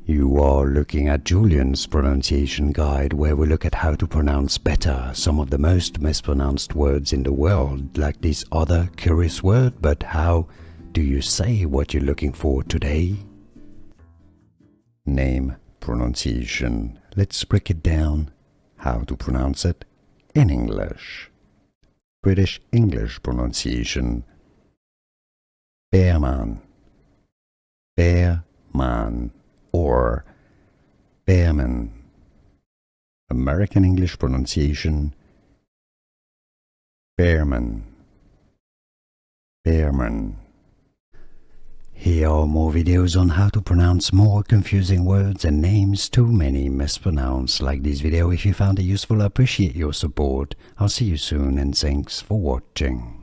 You are looking at Julian's pronunciation guide, where we look at how to pronounce better some of the most mispronounced words in the world, like this other curious word. But how do you say what you're looking for today? Name, pronunciation. Let's break it down. How to pronounce it in English. British English pronunciation. Behrman. Behrman. Or Behrman. American English pronunciation. Behrman. Behrman. Here are more videos on how to pronounce more confusing words and names too many mispronounced. Like this video if you found it useful. I appreciate your support. I'll see you soon and thanks for watching.